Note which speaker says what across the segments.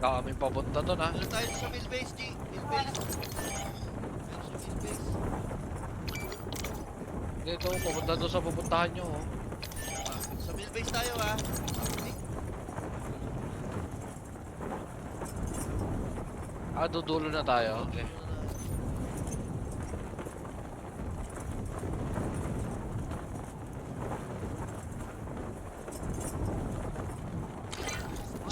Speaker 1: Kami papunta doon ha.
Speaker 2: Wala tayo sa mill base, G. Mill base. Meron sa mill base.
Speaker 1: Dito, papunta doon sa pupuntahan nyo. Oh.
Speaker 2: Sa mill base tayo, ha.
Speaker 1: Dudulo na tayo. Okay.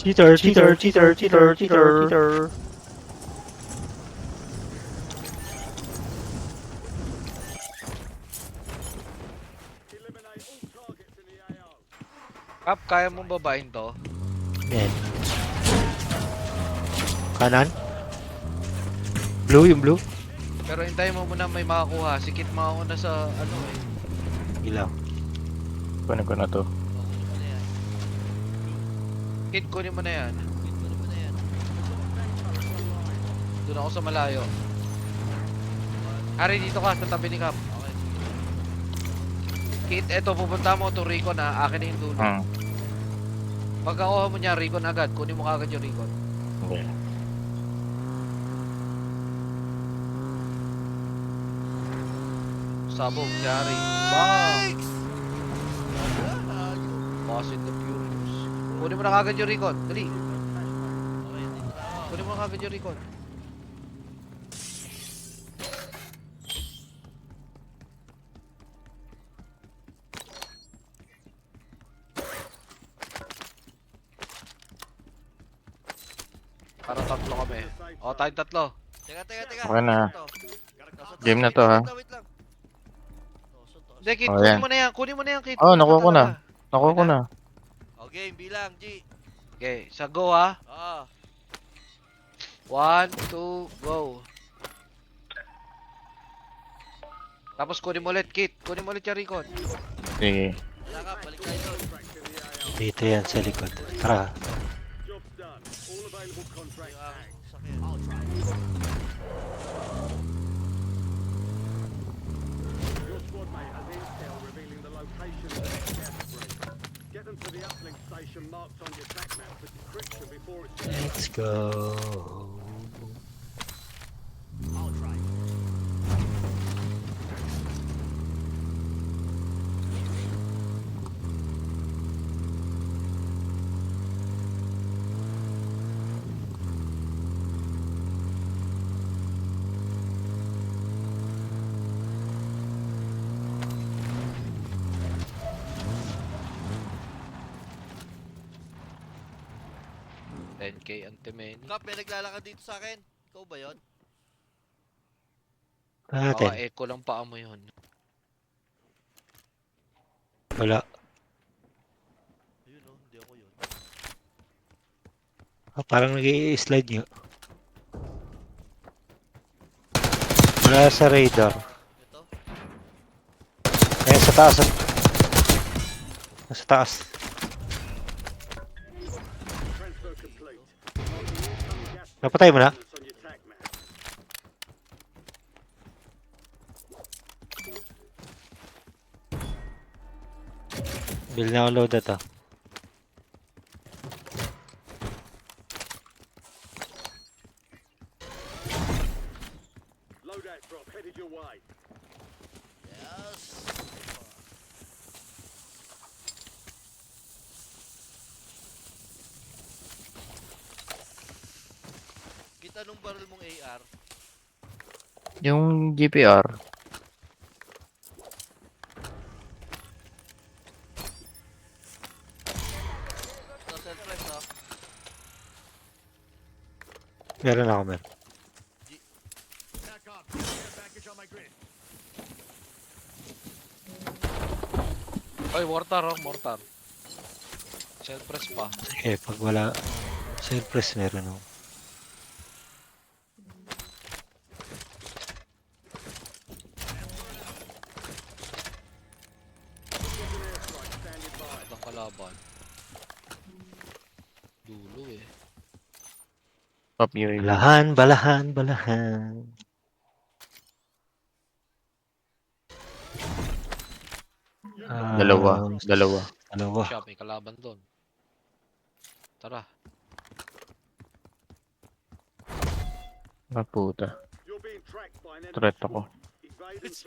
Speaker 3: Cheater, cheater, cheater, cheater, cheater, cheater.
Speaker 1: Kap, kaya mong babain to?
Speaker 3: Yan. Kanan. Blue, yung blue.
Speaker 1: Pero hintayin mo muna may makakuha. Sikit makauna sa ano eh.
Speaker 3: Ilaw.
Speaker 4: Kunin ko na to.
Speaker 2: Kunin mo na yan.
Speaker 1: Kit, kunin mo na yan.
Speaker 2: Kunin mo na yan.
Speaker 1: Doon ako sa malayo. Hari, dito ka sa tabi ni Kap.
Speaker 2: Okay.
Speaker 1: Kit, eto pupunta mo to Recon ha. Akin na yung dulo. Pagkakuha mo niya Recon agad. Kunin mo kagad yung Recon.
Speaker 4: Okay.
Speaker 1: Sabog si Hari. Bang!
Speaker 2: Yikes!
Speaker 1: Fast and the Furious. Kunin mo na kagad yung Recon. Dali.
Speaker 2: Okay, dito na ako.
Speaker 1: Kunin mo na kagad yung Recon. Parang tatlo kami. O, tayong tatlo.
Speaker 2: Teka.
Speaker 4: Okay na.
Speaker 2: Ito.
Speaker 4: Game na to, ha?
Speaker 2: Wait lang.
Speaker 1: Hindi, Kit,
Speaker 4: Oh,
Speaker 1: kunin
Speaker 4: yan.
Speaker 1: mo na yan. Kunin mo na yan, Kit.
Speaker 4: Oh,
Speaker 1: Kunin
Speaker 4: nakuha ko na.
Speaker 1: talaga.
Speaker 4: Nakuha ko na.
Speaker 2: O, game, bilang, G.
Speaker 1: Okay, sa go ha.
Speaker 2: Ah.
Speaker 1: 1, 2, go. Tapos kunin mo ulit, Kit. Kunin mo ulit yung Recon.
Speaker 4: Sige.
Speaker 2: Wala ka, balik tayo doon.
Speaker 3: Dito yan sa likod. Tara.
Speaker 2: Sakyan.
Speaker 3: Let's go.
Speaker 1: $10K anti-many.
Speaker 2: Kap, may naglalakad dito sa akin. Ikaw ba yun?
Speaker 3: Natin.
Speaker 1: Baka echo lang paa mo yun.
Speaker 3: Wala.
Speaker 2: Ayun o, hindi ako yun.
Speaker 3: Parang nag-i-slide nyo. Wala sa radar.
Speaker 2: Ito?
Speaker 3: Ayan sa taas. Sa taas. Napatay mo na? Bil na ako load ito.
Speaker 2: Yes. Kita nung barrel mong AR.
Speaker 4: Yung GPR.
Speaker 2: Ito, self-press, oh.
Speaker 3: Meron ako, meron.
Speaker 1: Oy, mortar oh, mortar. Self-press pa.
Speaker 3: Sige, pag wala self-press meron ako.
Speaker 1: Ang kalaban. Dulo eh.
Speaker 4: Pop yung
Speaker 3: Balahan, balahan, balahan.
Speaker 4: Dalawa. Dalawa.
Speaker 3: Dalawa.
Speaker 1: Siya, may kalaban doon. Tara.
Speaker 4: Ah, puta. Threat ako.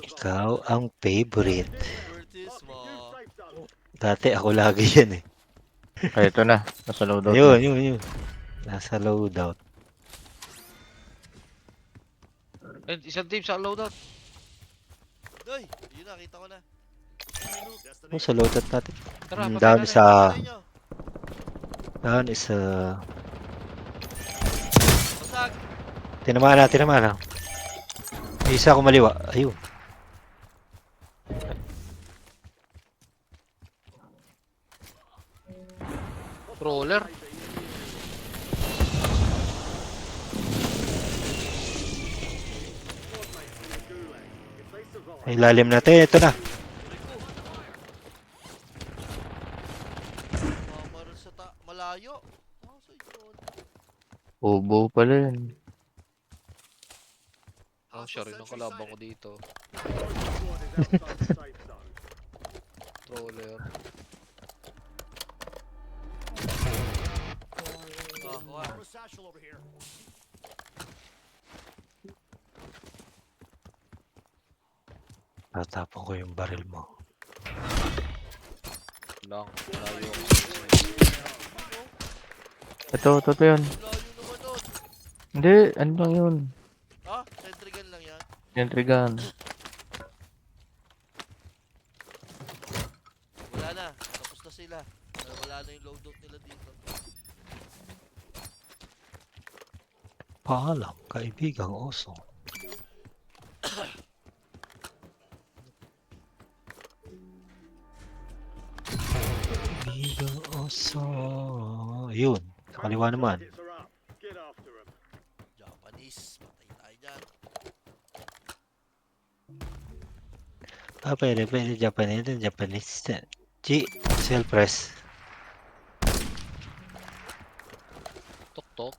Speaker 3: Ikaw ang favorite.
Speaker 2: Curtis mo.
Speaker 3: Dati ako lagi yan eh.
Speaker 4: Ay, ito na. Nasa loadout
Speaker 3: Ayun,
Speaker 4: na.
Speaker 3: yun. Nasa loadout.
Speaker 1: Eh, isang team sa loadout.
Speaker 2: Doy, yun na, kita ko na.
Speaker 3: Oh, sa loadout natin.
Speaker 1: Tara, patay
Speaker 3: Down
Speaker 1: na
Speaker 3: sa...
Speaker 2: Patay nyo.
Speaker 3: Down is
Speaker 2: Basag.
Speaker 3: Tinamaan na. May isa ako maliwa. Ayun.
Speaker 1: Roller.
Speaker 3: Ay, lalim natin. Ito na.
Speaker 2: Mamaroon sa malayo. Oh, sa yun.
Speaker 4: Ubo pala yun.
Speaker 1: Oh, siya rin ang kalaban ko dito. Roller.
Speaker 2: Oh, kuha.
Speaker 3: Tatapon ko yung baril mo.
Speaker 1: Lang. Layo.
Speaker 4: Ito yun.
Speaker 2: Layo naman nun.
Speaker 4: Hindi, ano lang yun?
Speaker 2: Ah, centrigan lang yan.
Speaker 4: Intrigan.
Speaker 2: Wala na, tapos na sila. Wala na yung loadout nila dito.
Speaker 3: Paalam, kaibigang oso. Kaibigang oso. Ayun, sa kaliwa naman.
Speaker 2: Japanese, patay tayo dyan.
Speaker 3: Pwede, Japanese. G, self press.
Speaker 1: Tok-tok.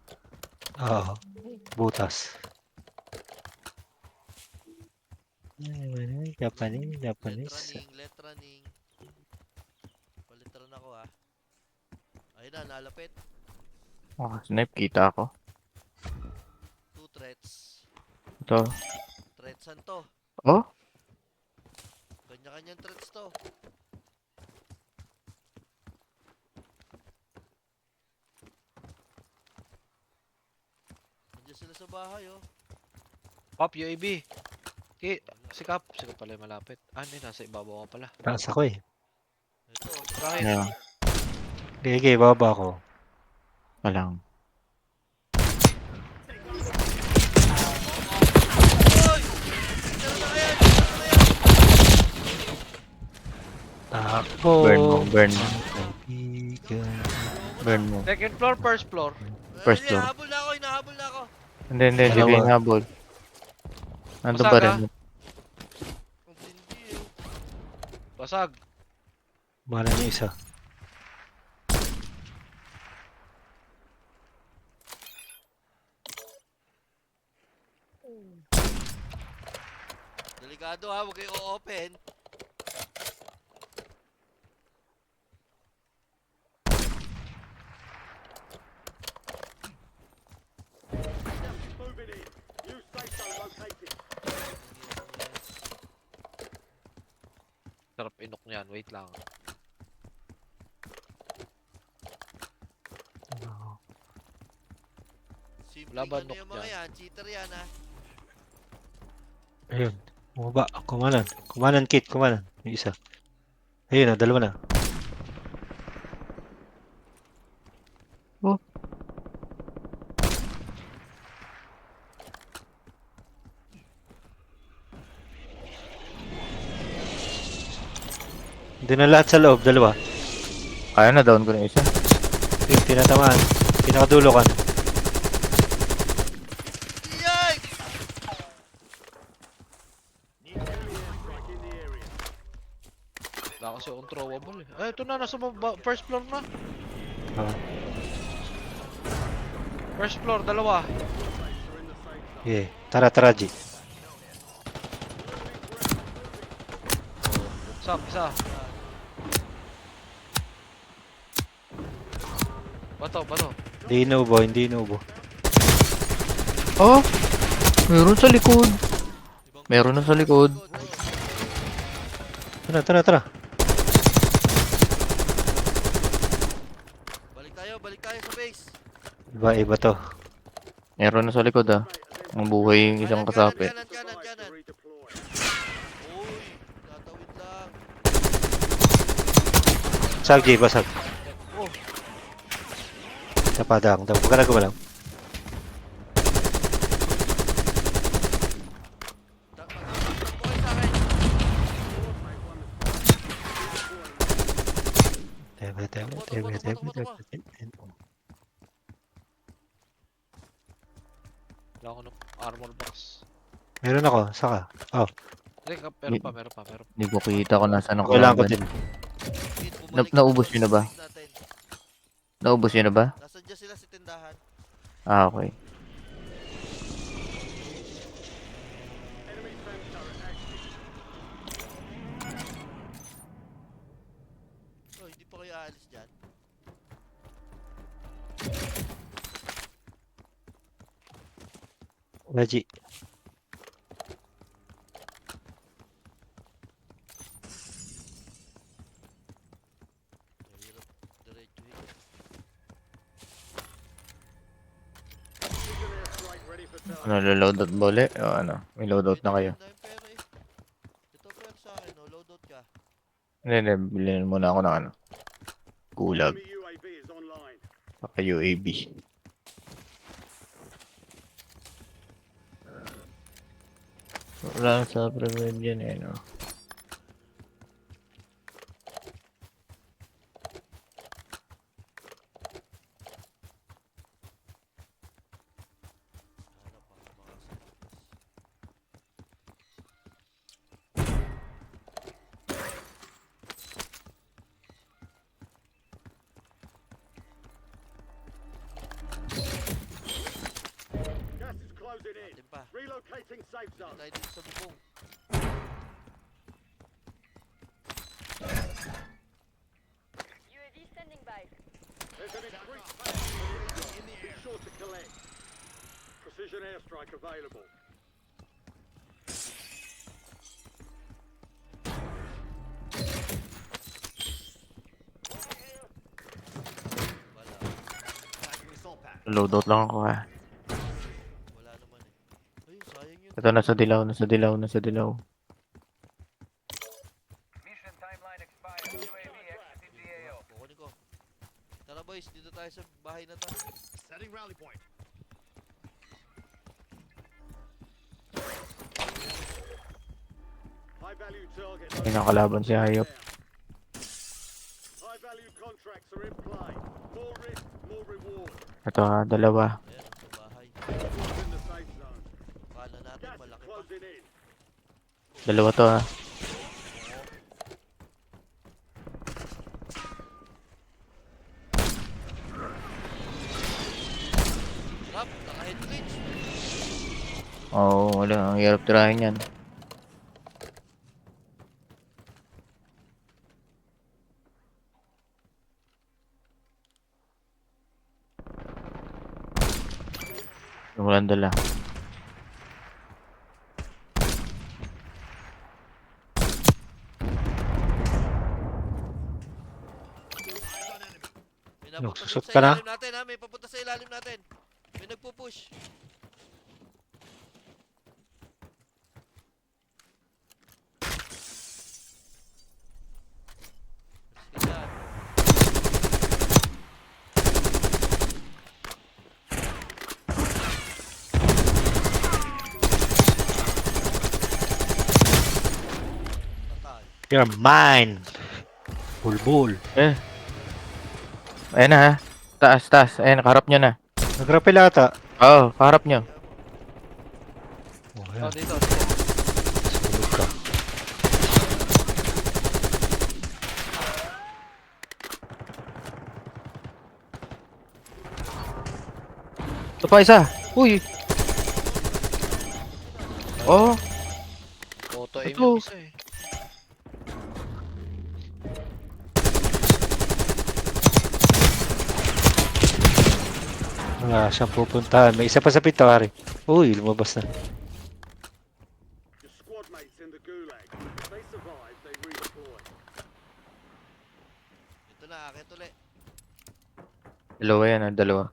Speaker 3: Oo, butas. Japanese.
Speaker 2: Let running. Palitran ako ah. Ayun na, nalapit.
Speaker 4: Snipe, kita ako.
Speaker 2: 2 threats.
Speaker 4: Ito.
Speaker 2: Threatsan to.
Speaker 4: Oh?
Speaker 2: Kanya-kanyang threats to. Nandiyan sila sa bahay oh.
Speaker 1: Pop, UAV. Sikap pala yung malapit. Ah, hindi, nasa ibabaw ka pala.
Speaker 3: Taas ako eh.
Speaker 2: Ito.
Speaker 1: Kahit.
Speaker 4: Yeah.
Speaker 3: Okay, baba ako.
Speaker 4: Walang.
Speaker 2: Hoy! Tara na kaya! Tara na yan!
Speaker 3: Takbo.
Speaker 4: Burn mo.
Speaker 3: Kaibigan.
Speaker 4: Burn mo.
Speaker 1: Second floor, first floor.
Speaker 4: First
Speaker 2: Ay,
Speaker 4: floor.
Speaker 2: Hinahabol na ako, hinahabol na ako.
Speaker 4: Hindi ko
Speaker 3: Dalawa.
Speaker 4: hinahabol. Nandun pa
Speaker 1: Basag,
Speaker 4: rin.
Speaker 2: Ang tindi eh.
Speaker 1: Basag.
Speaker 3: Bahala niyo isa.
Speaker 2: Delikado ha, huwag kayo open.
Speaker 1: Sarap inok niyan. Wait lang.
Speaker 2: Simple
Speaker 1: Laban
Speaker 2: ano
Speaker 1: nok
Speaker 2: yung mga
Speaker 1: dyan.
Speaker 2: yan, cheater yan ha.
Speaker 3: Ayun. Bumaba. Kumanan. Kumanan, Kit. Kumanan. Yung isa. Ayun na, dalawa na.
Speaker 4: Oh.
Speaker 3: Hindi na lahat sa loob. Dalawa.
Speaker 4: Kaya na, down ko na isa.
Speaker 3: Tinatamaan. Pinakadulo ka.
Speaker 2: Yikes!
Speaker 1: Wala kasi akong throwable eh. Ay, ito na. Nasa first floor na.
Speaker 3: Ah,
Speaker 1: First floor, dalawa.
Speaker 3: yeah. Tara, G.
Speaker 1: Sak, isa. Bato.
Speaker 3: Hindi inuubo.
Speaker 4: Oh! Meron sa likod.
Speaker 2: Ibang
Speaker 4: Meron na sa likod.
Speaker 3: Tara, tara, tara.
Speaker 2: Balik tayo sa base.
Speaker 3: Iba to.
Speaker 4: Meron na sa likod ah. Ang buhay yung isang kasapi.
Speaker 2: Kanan. Uy, tatawid lang.
Speaker 3: Sag, Jay, basag.
Speaker 2: Oh,
Speaker 3: Napadang. Huwag ka na gumalang.
Speaker 2: takbo kayo sa akin.
Speaker 1: Wala ako ng armor box.
Speaker 3: Meron ako, saka. Oh,
Speaker 1: Meron pa.
Speaker 4: Hindi ko kita kung nasaan ang
Speaker 3: kailangan ko
Speaker 4: kalaban.
Speaker 3: din.
Speaker 2: Wait, bumalik
Speaker 4: Naubos
Speaker 2: na
Speaker 4: yun na ba?
Speaker 2: sa natin.
Speaker 4: Naubos yun na ba?
Speaker 2: Nasaan dyan sila sa tindahan?
Speaker 4: Ah, okay.
Speaker 2: Oh, hindi pa kayo aalis dyan.
Speaker 3: Raji.
Speaker 2: Mahirap diretsuhin.
Speaker 4: Ano, loadout ba ulit? O ano, may loadout na kayo.
Speaker 2: Ang daming pera eh. Ito pera sa akin, oh. Loadout ka.
Speaker 4: Hindi, bilhin muna ako ng ano. Gulag. Saka UAV. Wala sa prevent yan eh, no?
Speaker 2: Hanap ako ng mga sapatos. Atin pa.
Speaker 5: Relocating safe
Speaker 2: Hindi
Speaker 5: zone.
Speaker 2: tayo dito sa bubong.
Speaker 6: UAV standing by.
Speaker 5: There's an increased panic in the air. Sure to collect. Precision airstrike available.
Speaker 2: Wala.
Speaker 4: Loadout lang ako ha.
Speaker 2: Wala naman eh. Ay, sayang yun.
Speaker 4: Ito, nasa dilaw.
Speaker 2: Kukunin ko. Tara boys, dito tayo sa bahay na to.
Speaker 5: Setting rally point. High value target.
Speaker 4: May nakalaban si Hayop.
Speaker 5: High value contracts are in play. More risk, more reward.
Speaker 4: Ito ha, dalawa.
Speaker 2: Ayan, sa bahay.
Speaker 5: What's in the safe zone?
Speaker 2: Kala natin
Speaker 5: Gas is
Speaker 2: malaki pa.
Speaker 5: closing in.
Speaker 4: Dalawa to ha.
Speaker 2: Rap, naka-head glitch.
Speaker 4: Oo, wala. Ang hirap tirahin yan. Walang dala.
Speaker 2: May napunta
Speaker 3: Susot
Speaker 2: sa
Speaker 3: ka na?
Speaker 2: ilalim natin ha. May papunta sa ilalim natin. May nagpupush. Sige yan. Patay.
Speaker 3: You're mine. Bulbul.
Speaker 4: Eh. Ayan na ha. Taas. Ayan, kaharap nyo na.
Speaker 3: Nagrapel ata.
Speaker 4: Oo, kaharap nyo.
Speaker 3: Oh,
Speaker 1: Oh,
Speaker 3: yan.
Speaker 1: dito.
Speaker 3: Sulog ka.
Speaker 4: Ito pa isa. Uy. Oh,
Speaker 1: Auto aim
Speaker 4: Ito.
Speaker 1: yung isa eh.
Speaker 3: Wala siyang pupuntahan. May isa pa sa pito, Ari. Uy, lumabas na.
Speaker 5: Your squad mates in the gulag. If they survive, they redeploy.
Speaker 2: Ito na, akin ulit.
Speaker 4: Dalawa yan, dalawa.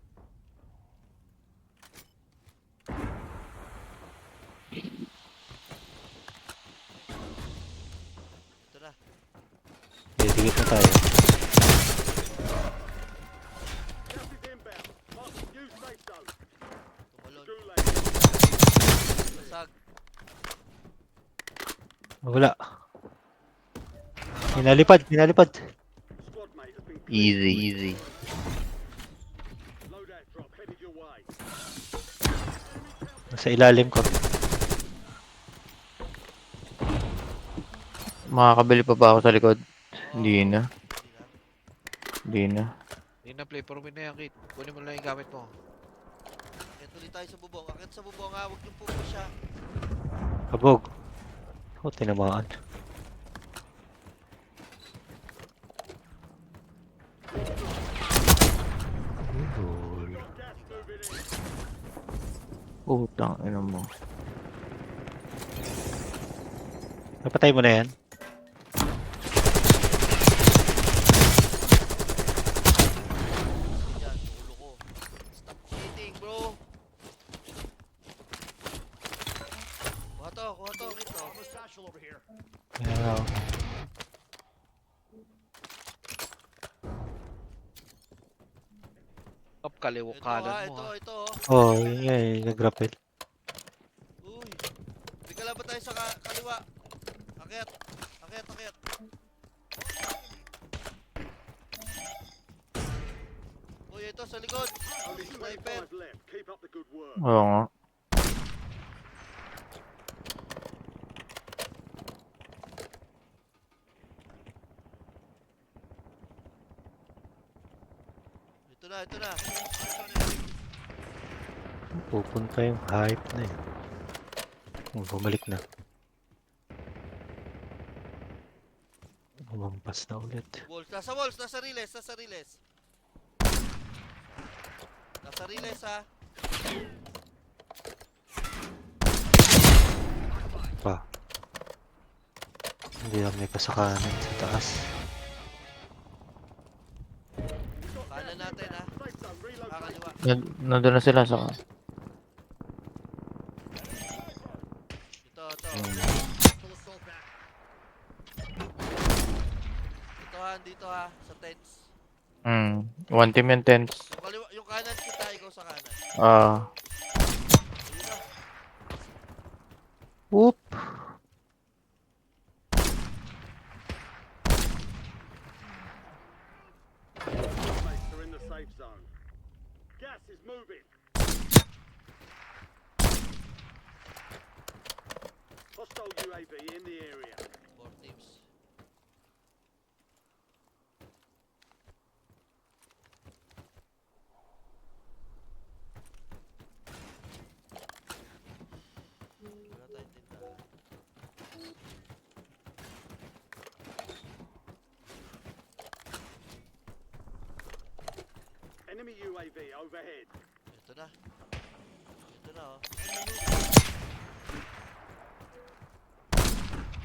Speaker 2: Ito na.
Speaker 3: Dikit na tayo.
Speaker 5: Gas is inbound. Mark new safe zone.
Speaker 2: Tumalon.
Speaker 5: Gulag.
Speaker 2: Basag.
Speaker 3: Wala. Pinalipad, pinalipad.
Speaker 5: Squad mate has been
Speaker 4: Easy, easy.
Speaker 5: loadout drop headed your way.
Speaker 3: Nasa ilalim ko.
Speaker 4: Makakabili pa ba ako sa likod? Hindi na.
Speaker 2: Hindi na.
Speaker 4: Hindi na.
Speaker 1: Hindi na play for me na yan, Kit. Kunin mo lang yung gamit mo.
Speaker 2: Akit ulit tayo sa bubong. Akit sa bubong ha. Huwag yung pupo siya.
Speaker 3: Kabog. Oh, tinamaan. Lol.
Speaker 5: Gas moving in.
Speaker 4: Putang ina mo.
Speaker 3: Napatay mo na yan?
Speaker 2: Yan, ulo ko. Stop cheating, bro. Kuha to, Kit.
Speaker 3: Yeah.
Speaker 1: Up, kaliwa
Speaker 2: Ito
Speaker 1: kanan
Speaker 2: ha,
Speaker 1: mo
Speaker 2: ito,
Speaker 1: ha.
Speaker 2: ito.
Speaker 3: Oh, yun nga eh. Nag-rappel.
Speaker 2: Uy. Bigla lang ba tayo sa kaliwa? Akit. Akit. Uy, ito sa likod.
Speaker 5: Only
Speaker 2: Sniper.
Speaker 5: 25 left. Keep up the good work.
Speaker 4: Oo nga.
Speaker 2: Ito na.
Speaker 3: Pupunta yung hype na yun. Oh, bumalik na. Umampas na ulit.
Speaker 2: Walls, nasa riles. Nasa riles ha.
Speaker 3: Pa. Hindi lang may pasakanan sa taas.
Speaker 2: Kanan natin ha.
Speaker 5: Safe zone relocated.
Speaker 2: Kakaliwa.
Speaker 4: Nandun na sila sa...
Speaker 2: Ito. Ito ha, dito ha. Sa tents.
Speaker 4: One team yung tents.
Speaker 2: Yung kanan kita, ikaw sa kanan. Ayun na.
Speaker 4: Whoop.
Speaker 5: Squad mates are in the safe zone. Gas is moving. Hostile UAV in the area.
Speaker 2: 4 teams. Wala tayong tindahan.
Speaker 5: Enemy UAV overhead.
Speaker 2: Ito na. Oh.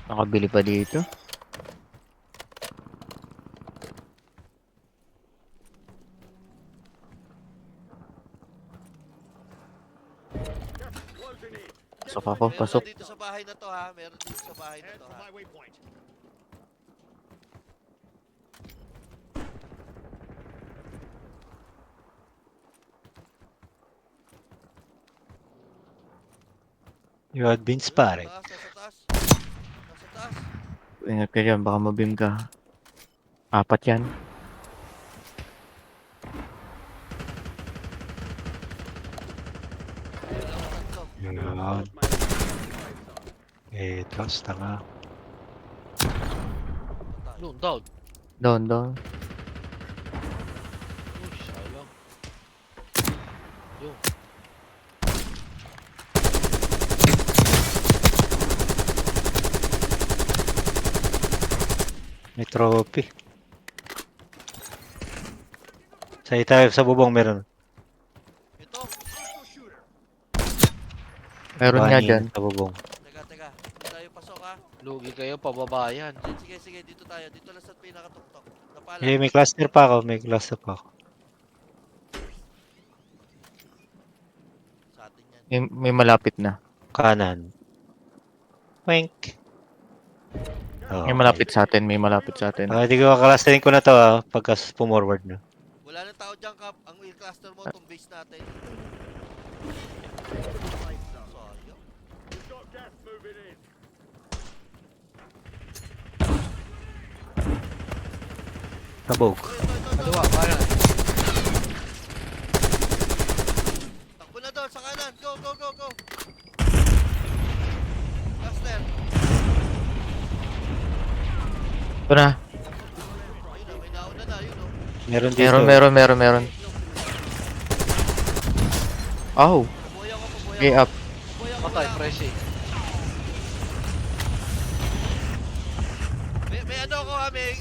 Speaker 4: Nakabili pa dito.
Speaker 5: Gas is closing in.
Speaker 4: Pasok ako,
Speaker 2: Meron
Speaker 4: pasok.
Speaker 2: dito sa bahay na to ha. Meron dito sa bahay na to ha.
Speaker 3: You had been spotted.
Speaker 2: Nasa taas.
Speaker 4: Ingat ka dyan, baka mabim ka. 4 yan.
Speaker 2: Ayun lang, tatlo.
Speaker 3: Yun.
Speaker 5: Squad mates are in the safe zone.
Speaker 3: Etos, tanga.
Speaker 2: Patay.
Speaker 1: Doon, down.
Speaker 4: Down.
Speaker 1: Uy, sayang. Yun.
Speaker 3: May trophy. Sa tayo sa bubong meron.
Speaker 4: Meron nga
Speaker 3: Bani
Speaker 4: dyan.
Speaker 3: Sa bubong.
Speaker 2: Teka. Dito tayo pasok ha.
Speaker 1: Lugi kayo, pababa yan.
Speaker 2: Sige, dito tayo. Dito lang sa pinakatuktok. Napala.
Speaker 3: May cluster pa ako. May cluster pa ako.
Speaker 2: Sa atin yan.
Speaker 4: May malapit na.
Speaker 3: Kanan. Wink. Oh,
Speaker 4: May malapit sa atin, may malapit sa atin.
Speaker 3: Hindi ko kakalasterin ko na to pagka pumorward na.
Speaker 2: Wala nang tao dyan, Kap. Ang wheel cluster mo, itong base natin. Sayang.
Speaker 5: We've got gas moving in.
Speaker 3: Nabog.
Speaker 2: Ito.
Speaker 1: Kaliwa, kanan.
Speaker 2: Takbo na doon, sa kanan. Go. Cluster.
Speaker 4: Ito na.
Speaker 2: Ayun na, may nauna na. Yun oh.
Speaker 3: Meron dito.
Speaker 4: Meron. Oh,
Speaker 2: Pabuhay ako.
Speaker 4: gay up.
Speaker 1: Patay, pressing.
Speaker 2: May ano ako ha, may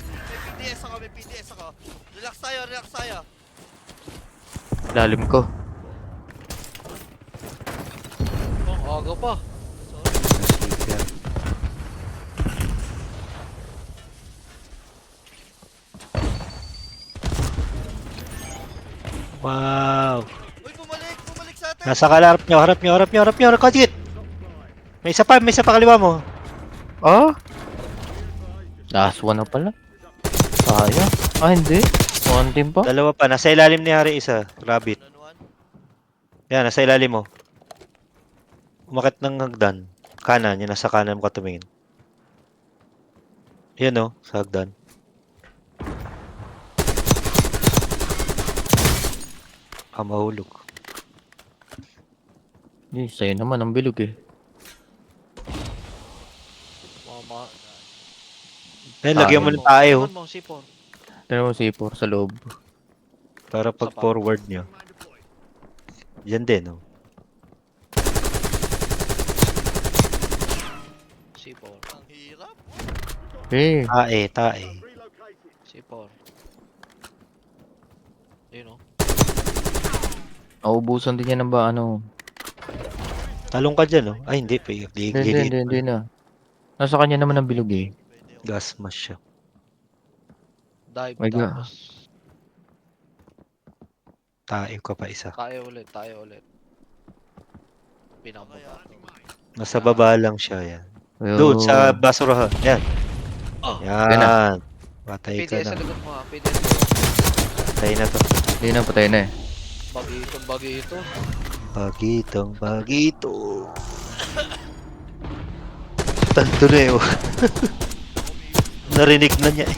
Speaker 2: PDS ako. Relax tayo.
Speaker 4: Lalim ko.
Speaker 1: Oh, aga pa.
Speaker 3: Wow.
Speaker 2: Uy, bumalik sa atin.
Speaker 3: Nasa harap nyo. Kajit! May isa pa kaliwa mo.
Speaker 4: Oh? Last one na pala. Sayang. Hindi. One team pa.
Speaker 3: Dalawa pa. Nasa ilalim ni Hari isa. Rabbit.
Speaker 2: Nanuan.
Speaker 3: Yan, nasa ilalim mo. Umakit ng hagdan. Kanan. Yan, nasa kanan mo ka tumingin. Yan sa hagdan. Mahulog.
Speaker 4: Sa'yo naman ang bilog eh.
Speaker 1: Mama.
Speaker 3: Lagyan mo ng tayo.
Speaker 1: Tingnan mo, sipon.
Speaker 4: Tignan mo C4 sa loob.
Speaker 3: Para pag forward nyo. Yan din,
Speaker 1: C4.
Speaker 2: Ang hirap.
Speaker 4: Tae.
Speaker 5: Relocated.
Speaker 1: C4. Yun
Speaker 4: Nauubusan din yan ng ba
Speaker 3: Talong ka dyan, Ay, hindi.
Speaker 4: Hindi na. Nasa kanya naman ang bilog eh.
Speaker 3: Gas mask siya.
Speaker 1: Dive,
Speaker 4: My God.
Speaker 1: tapos
Speaker 3: Tayo ka pa isa.
Speaker 1: tayo ulit. Pinababa.
Speaker 3: Nasa baba lang siya, yan.
Speaker 4: Ayun.
Speaker 3: Doon, sa basurahan. Yan.
Speaker 1: Oh.
Speaker 3: Yan. Patay ka
Speaker 1: PDS sa
Speaker 3: na.
Speaker 1: likod mo ha. PDS.
Speaker 3: Patay na to.
Speaker 4: Hindi na, patay na eh.
Speaker 1: Bagi ito.
Speaker 3: Bagito. Tanto na Narinig na niya